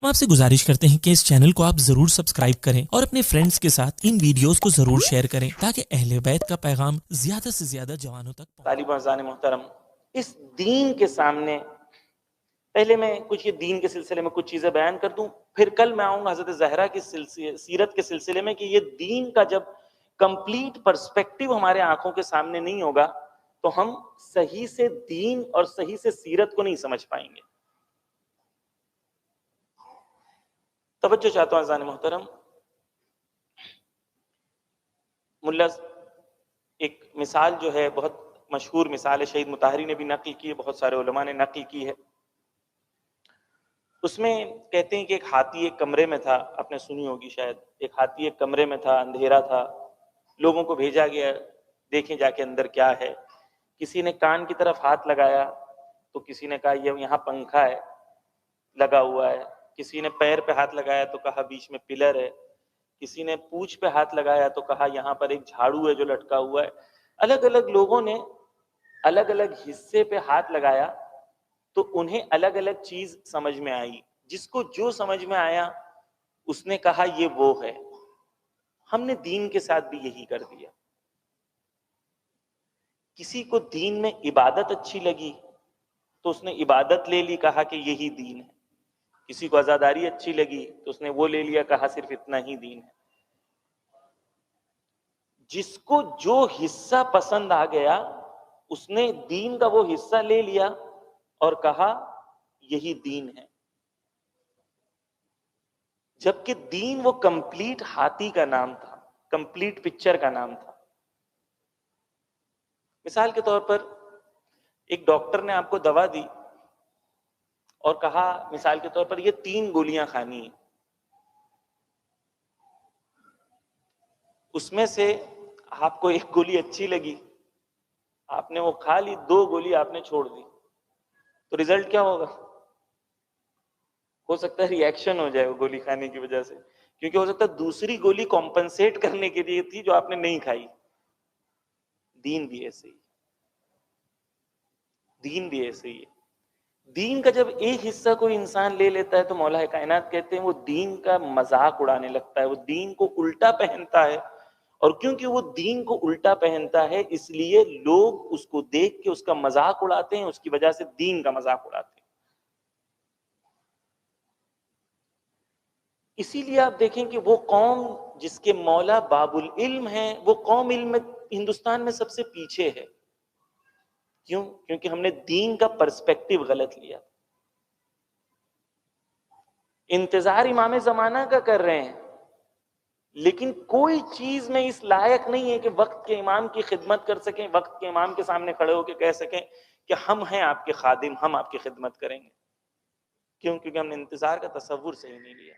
ہم آپ سے گزارش کرتے ہیں کہ اس چینل کو آپ ضرور سبسکرائب کریں اور اپنے فرینڈز کے ساتھ ان ویڈیوز کو ضرور شیئر کریں تاکہ اہل بیت کا پیغام زیادہ سے زیادہ جوانوں تک پہنچے۔ طالب اعزان محترم، اس دین کے سامنے پہلے میں کچھ یہ دین کے سلسلے میں کچھ چیزیں بیان کر دوں، پھر کل میں آؤں گا حضرت زہرا کی سیرت کے سلسلے میں کہ یہ دین کا جب کمپلیٹ پرسپیکٹیو ہمارے آنکھوں کے سامنے نہیں ہوگا تو ہم صحیح سے دین اور صحیح سے سیرت کو نہیں سمجھ پائیں گے۔ توجہ چاہتا ہوں اذان محترم، ملا ایک مثال جو ہے بہت مشہور مثال ہے، شہید مطہری نے بھی نقل کی ہے، بہت سارے علماء نے نقل کی ہے۔ اس میں کہتے ہیں کہ ایک ہاتھی ایک کمرے میں تھا، آپ نے سنی ہوگی شاید، ایک ہاتھی ایک کمرے میں تھا، اندھیرا تھا، لوگوں کو بھیجا گیا دیکھیں جا کے اندر کیا ہے۔ کسی نے کان کی طرف ہاتھ لگایا تو کسی نے کہا یہ یہاں پنکھا ہے لگا ہوا ہے، کسی نے پیر پہ ہاتھ لگایا تو کہا بیچ میں پلر ہے، کسی نے پونچھ پہ ہاتھ لگایا تو کہا یہاں پر ایک جھاڑو ہے جو لٹکا ہوا ہے۔ الگ الگ لوگوں نے الگ الگ حصے پہ ہاتھ لگایا تو انہیں الگ الگ چیز سمجھ میں آئی، جس کو جو سمجھ میں آیا اس نے کہا یہ وہ ہے۔ ہم نے دین کے ساتھ بھی یہی کر دیا، کسی کو دین میں عبادت اچھی لگی تو اس نے عبادت لے لی، کہا کہ یہی دین ہے، کسی کو عزاداری اچھی لگی تو اس نے وہ لے لیا، کہا صرف اتنا ہی دین ہے۔ جس کو جو حصہ پسند آ گیا اس نے دین کا وہ حصہ لے لیا اور کہا یہی دین ہے، جبکہ دین وہ کمپلیٹ ہاتھی کا نام تھا، کمپلیٹ پکچر کا نام تھا۔ مثال کے طور پر ایک ڈاکٹر نے آپ کو دوا دی اور کہا مثال کے طور پر یہ 3 گولیاں کھانی ہیں، اس میں سے آپ کو ایک گولی اچھی لگی، آپ نے وہ کھا لی، 2 گولی آپ نے چھوڑ دی، تو رزلٹ کیا ہوگا؟ ہو سکتا ہے ری ایکشن ہو جائے وہ گولی کھانے کی وجہ سے، کیونکہ ہو سکتا ہے دوسری گولی کمپنسیٹ کرنے کے لیے تھی جو آپ نے نہیں کھائی۔ دین بھی ایسے ہی، دین بھی ایسے ہی ہے۔ دین کا جب ایک حصہ کوئی انسان لے لیتا ہے تو مولا کائنات کہتے ہیں وہ دین کا مذاق اڑانے لگتا ہے، وہ دین کو الٹا پہنتا ہے، اور کیونکہ وہ دین کو الٹا پہنتا ہے اس لیے لوگ اس کو دیکھ کے اس کا مذاق اڑاتے ہیں، اس کی وجہ سے دین کا مذاق اڑاتے ہیں۔ اسی لیے آپ دیکھیں کہ وہ قوم جس کے مولا باب العلم ہیں، وہ قوم علم میں ہندوستان میں سب سے پیچھے ہے۔ کیوں؟ کیونکہ ہم نے دین کا پرسپیکٹیو غلط لیا۔ انتظار امام زمانہ کا کر رہے ہیں لیکن کوئی چیز میں اس لائق نہیں ہے کہ وقت کے امام کی خدمت کر سکیں، وقت کے امام کے سامنے کھڑے ہو کے کہہ سکیں کہ ہم ہیں آپ کے خادم، ہم آپ کی خدمت کریں گے۔ کیوں؟ کیونکہ ہم نے انتظار کا تصور صحیح نہیں لیا۔